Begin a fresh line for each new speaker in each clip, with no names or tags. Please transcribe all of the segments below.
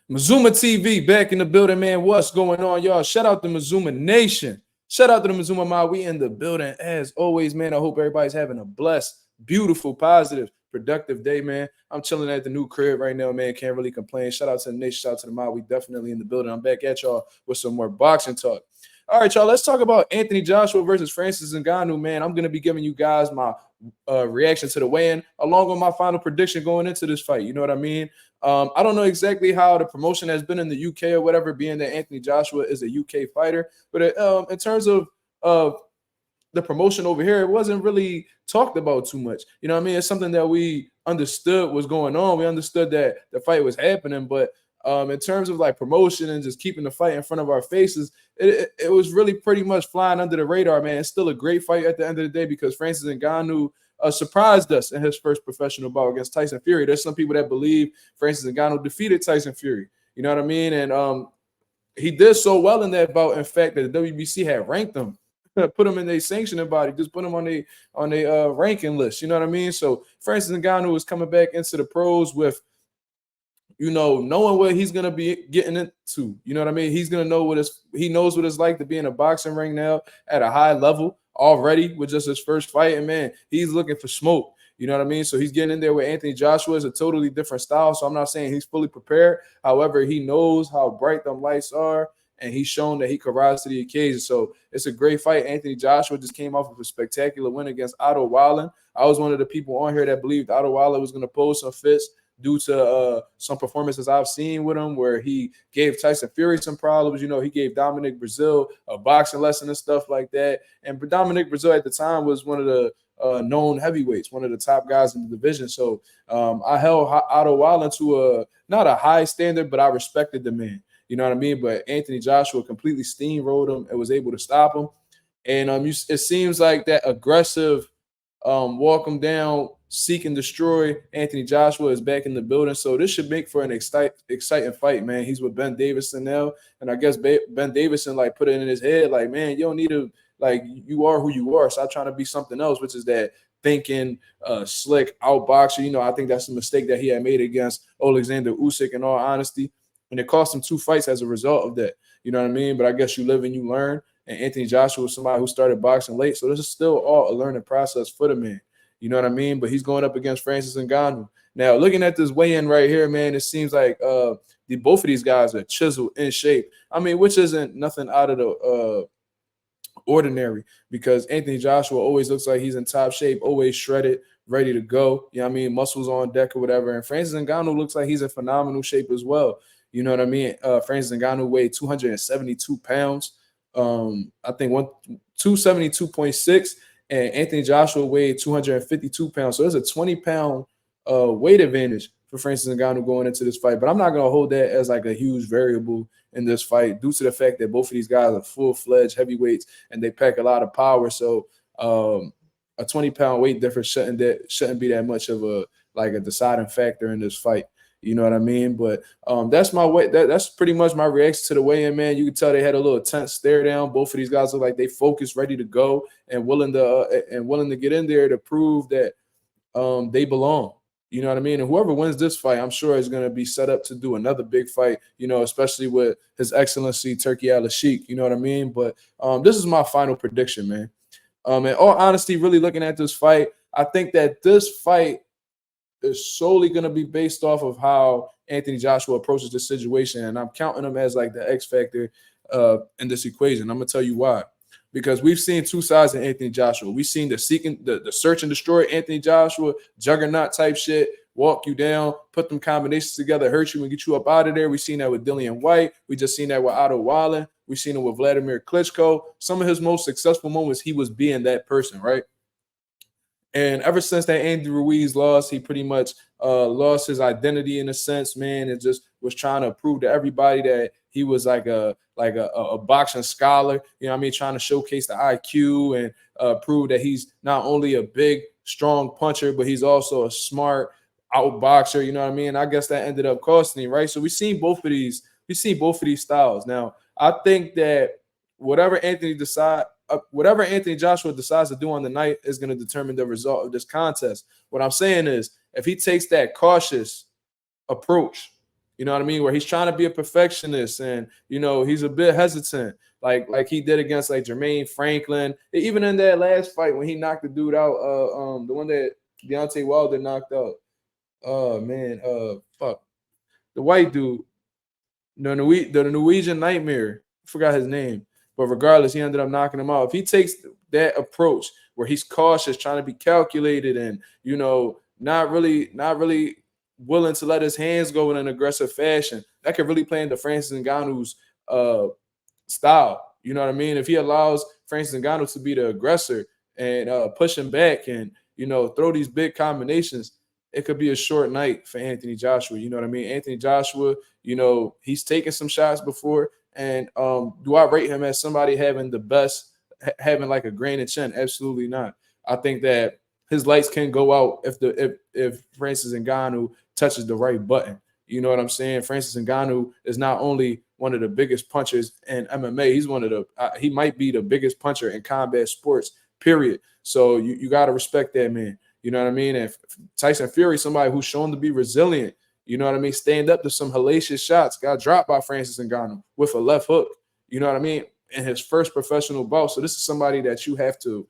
Mazuma TV back in the building, man. What's going on, y'all? Shout out to Mazuma Nation. Shout out to the Mazuma Mob. We in the building as always, man. I hope everybody's having a blessed, beautiful, positive, productive day, man. I'm chilling at the new crib right now, man. Can't really complain. Shout out to the nation. Shout out to the mob. We definitely in the building. I'm back at y'all with some more boxing talk. All right, y'all. Let's talk about Anthony Joshua versus Francis Ngannou, man. I'm gonna be giving you guys my reaction to the weigh-in, along with my final prediction going into this fight. You know what I mean? I don't know exactly how the promotion has been in the UK or whatever, being that Anthony Joshua is a UK fighter. But in terms of the promotion over here, it wasn't really talked about too much. You know what I mean? It's something that we understood was going on. We understood that the fight was happening, but in terms of like promotion and just keeping the fight in front of our faces, it was really pretty much flying under the radar, man. It's still a great fight at the end of the day because Francis Ngannou surprised us in his first professional bout against Tyson Fury. There's some people that believe Francis Ngannou defeated Tyson Fury. You know what I mean? And he did so well in that bout, in fact, that the WBC had ranked him, put him in their sanctioning body, just put him on a ranking list. You know what I mean? So Francis Ngannou is coming back into the pros with, you know, knowing what he's gonna be getting into. You know what I mean? He's gonna know he knows what it's like to be in a boxing ring now at a high level already with just his first fight. And man, he's looking for smoke. You know what I mean? So he's getting in there with Anthony Joshua. Is a totally different style. So I'm not saying he's fully prepared. However, he knows how bright them lights are, and he's shown that he could rise to the occasion. So it's a great fight. Anthony Joshua just came off of a spectacular win against Otto Wallen. I was one of the people on here that believed Otto Wallen was going to pose some fits due to some performances I've seen with him where he gave Tyson Fury some problems. You know, he gave Dominic Brazil a boxing lesson and stuff like that. And Dominic Brazil at the time was one of the known heavyweights, one of the top guys in the division. So I held Otto Wallen to not a high standard, but I respected the man. You know what I mean? But Anthony Joshua completely steamrolled him and was able to stop him. And it seems like that aggressive walk him down, seek and destroy Anthony Joshua is back in the building. So this should make for an exciting fight, man. He's with Ben Davison now. And I guess Ben Davison like put it in his head like, man, you don't need to, like, you are who you are. Stop trying to be something else, which is that thinking slick outboxer. You know, I think that's a mistake that he had made against Alexander Usyk, in all honesty. And it cost him 2 fights as a result of that. You know what I mean? But I guess you live and you learn. And Anthony Joshua was somebody who started boxing late. So this is still all a learning process for the man. You know what I mean? But he's going up against Francis Ngannou. Now, looking at this weigh-in right here, man, it seems like both of these guys are chiseled in shape. I mean, which isn't nothing out of the ordinary, because Anthony Joshua always looks like he's in top shape, always shredded, ready to go. You know what I mean? Muscles on deck or whatever. And Francis Ngannou looks like he's in phenomenal shape as well. You know what I mean? Francis Ngannou weighed 272 pounds. I think 272.6. And Anthony Joshua weighed 252 pounds. So there's a 20-pound weight advantage for Francis Ngannou going into this fight. But I'm not going to hold that as like a huge variable in this fight due to the fact that both of these guys are full-fledged heavyweights and they pack a lot of power. So a 20-pound weight difference shouldn't be that much of a deciding factor in this fight. You know what I mean? But that's my way. That's pretty much my reaction to the weigh-in, man. You can tell they had a little tense stare down. Both of these guys look like they focused, ready to go, and willing to get in there to prove that they belong. You know what I mean? And whoever wins this fight, I'm sure is going to be set up to do another big fight. You know, especially with His Excellency Turki Al-Sheikh. You know what I mean? But this is my final prediction, man. In all honesty, really looking at this fight, I think that this fight is solely going to be based off of how Anthony Joshua approaches this situation. And I'm counting him as like the X factor in this equation. I'm going to tell you why. Because we've seen two sides of Anthony Joshua. We've seen the search and destroy Anthony Joshua, juggernaut type shit, walk you down, put them combinations together, hurt you and get you up out of there. We've seen that with Dillian White. We just seen that with Otto Wallen. We've seen it with Vladimir Klitschko. Some of his most successful moments, he was being that person, right? And ever since that Andy Ruiz loss, he pretty much lost his identity in a sense, man, and just was trying to prove to everybody that he was like a boxing scholar, you know what I mean, trying to showcase the IQ and prove that he's not only a big, strong puncher, but he's also a smart outboxer, you know what I mean? I guess that ended up costing him, right? So we've seen both of these styles. Now, I think that whatever Anthony Joshua decides to do on the night is going to determine the result of this contest. What I'm saying is, if he takes that cautious approach You know what I mean? Where he's trying to be a perfectionist, and he's a bit hesitant, like he did against like Jermaine Franklin. Even in that last fight when he knocked the dude out, the one that Deontay Wilder knocked out. Oh man, fuck, the white dude, the Norwegian Nightmare. I forgot his name, but regardless, he ended up knocking him out. If he takes that approach where he's cautious, trying to be calculated, and not really willing to let his hands go in an aggressive fashion, that could really play into Francis Ngannou's uh style. You know what I mean? If he allows Francis Ngannou to be the aggressor and push him back and throw these big combinations, it could be a short night for Anthony Joshua. You know what I mean? Anthony Joshua, he's taken some shots before, and do I rate him as somebody having the best, having like a grain of chin? Absolutely not. I think that his lights can go out if Francis Ngannou touches the right button. You know what I'm saying? Francis Ngannou is not only one of the biggest punchers in MMA, he's one of the he might be the biggest puncher in combat sports, period. So you got to respect that man. You know what I mean? And Tyson Fury, somebody who's shown to be resilient, you know what I mean? Stand up to some hellacious shots, got dropped by Francis Ngannou with a left hook. You know what I mean? In his first professional bout. So this is somebody that you have to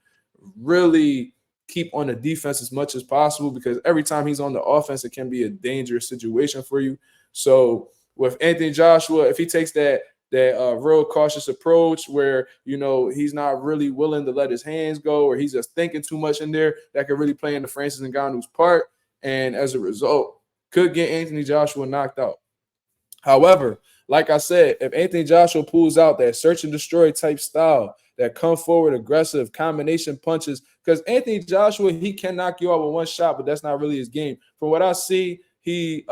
really keep on the defense as much as possible, because every time he's on the offense, it can be a dangerous situation for you. So with Anthony Joshua, if he takes that real cautious approach where he's not really willing to let his hands go, or he's just thinking too much in there, that could really play into Francis Ngannou's part, and as a result could get Anthony Joshua knocked out. However, like I said, if Anthony Joshua pulls out that search and destroy type style, that come forward aggressive combination punches, because Anthony Joshua, he can knock you out with one shot, but that's not really his game. From what I see, he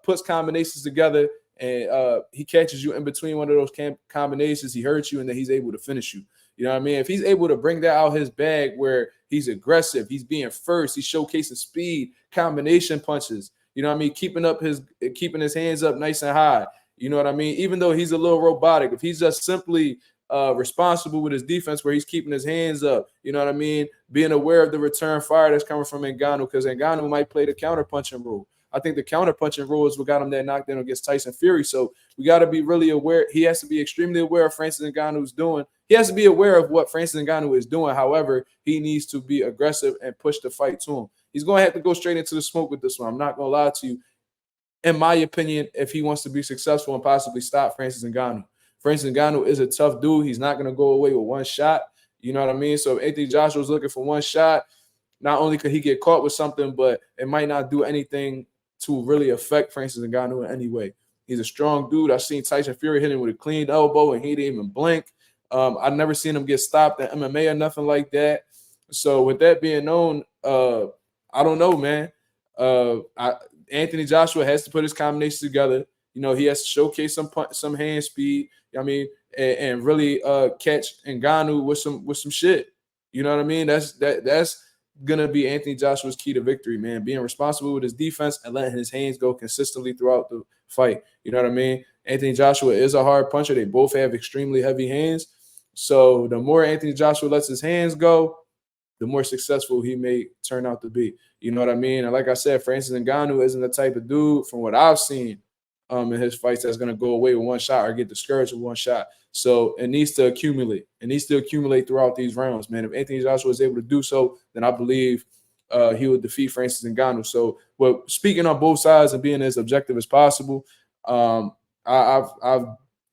puts combinations together, and he catches you in between one of those combinations. He hurts you, and then he's able to finish you. You know what I mean? If he's able to bring that out his bag where he's aggressive, he's being first, he's showcasing speed, combination punches, you know what I mean? Keeping his hands up nice and high. You know what I mean? Even though he's a little robotic, if he's just simply responsible with his defense where he's keeping his hands up, you know what I mean? Being aware of the return fire that's coming from Ngannou, because Ngannou might play the counter punching role. I think the counter punching rule is what got him that knockdown against Tyson Fury. So we got to be really aware. He has to be extremely aware of Francis Ngannou's doing. He has to be aware of what Francis Ngannou is doing. However, he needs to be aggressive and push the fight to him. He's going to have to go straight into the smoke with this one. I'm not going to lie to you. In my opinion, if he wants to be successful and possibly stop Francis Ngannou. Francis Ngannou is a tough dude. He's not going to go away with one shot. You know what I mean? So if Anthony Joshua is looking for one shot, not only could he get caught with something, but it might not do anything to really affect Francis Ngannou in any way. He's a strong dude. I've seen Tyson Fury hit him with a clean elbow, and he didn't even blink. I've never seen him get stopped in MMA or nothing like that. So with that being known, I don't know, man. Anthony Joshua has to put his combinations together. He has to showcase some hand speed. I mean, and really catch Ngannou with some shit. You know what I mean? That's gonna be Anthony Joshua's key to victory, man. Being responsible with his defense and letting his hands go consistently throughout the fight. You know what I mean? Anthony Joshua is a hard puncher. They both have extremely heavy hands. So the more Anthony Joshua lets his hands go, the more successful he may turn out to be. You know what I mean? And like I said, Francis Ngannou isn't the type of dude, from what I've seen in his fights, that's going to go away with one shot or get discouraged with one shot. So it needs to accumulate. It needs to accumulate throughout these rounds, man. If Anthony Joshua is able to do so, then I believe he will defeat Francis Ngannou. So, well, speaking on both sides and being as objective as possible, I've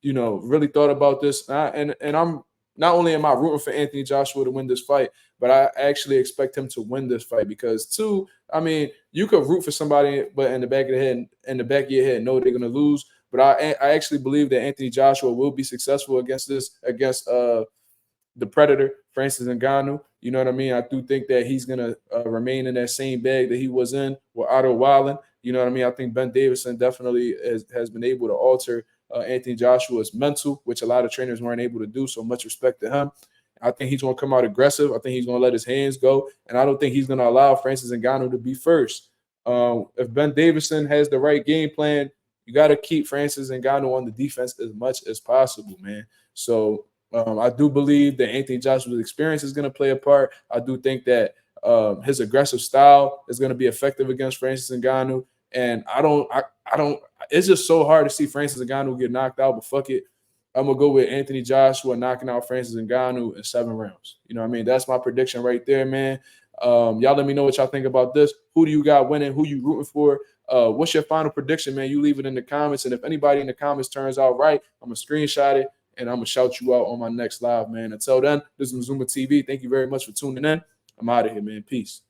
really thought about this, and I'm not only am I rooting for Anthony Joshua to win this fight, but I actually expect him to win this fight because, two, I mean, you could root for somebody, but in the back of your head, know they're going to lose. But I actually believe that Anthony Joshua will be successful against the Predator, Francis Ngannou. You know what I mean? I do think that he's going to remain in that same bag that he was in with Otto Wallen. You know what I mean? I think Ben Davison definitely has been able to alter Anthony Joshua's mental, which a lot of trainers weren't able to do. So much respect to him. I think he's going to come out aggressive. I think he's going to let his hands go. And I don't think he's going to allow Francis Ngannou to be first. If Ben Davison has the right game plan, you got to keep Francis Ngannou on the defense as much as possible, man. So I do believe that Anthony Joshua's experience is going to play a part. I do think that his aggressive style is going to be effective against Francis Ngannou. And it's just so hard to see Francis Ngannou get knocked out, but fuck it. I'm going to go with Anthony Joshua knocking out Francis Ngannou in 7 rounds. You know what I mean? That's my prediction right there, man. Y'all let me know what y'all think about this. Who do you got winning? Who you rooting for? What's your final prediction, man? You leave it in the comments. And if anybody in the comments turns out right, I'm going to screenshot it and I'm going to shout you out on my next live, man. Until then, this is Mazuma TV. Thank you very much for tuning in. I'm out of here, man. Peace.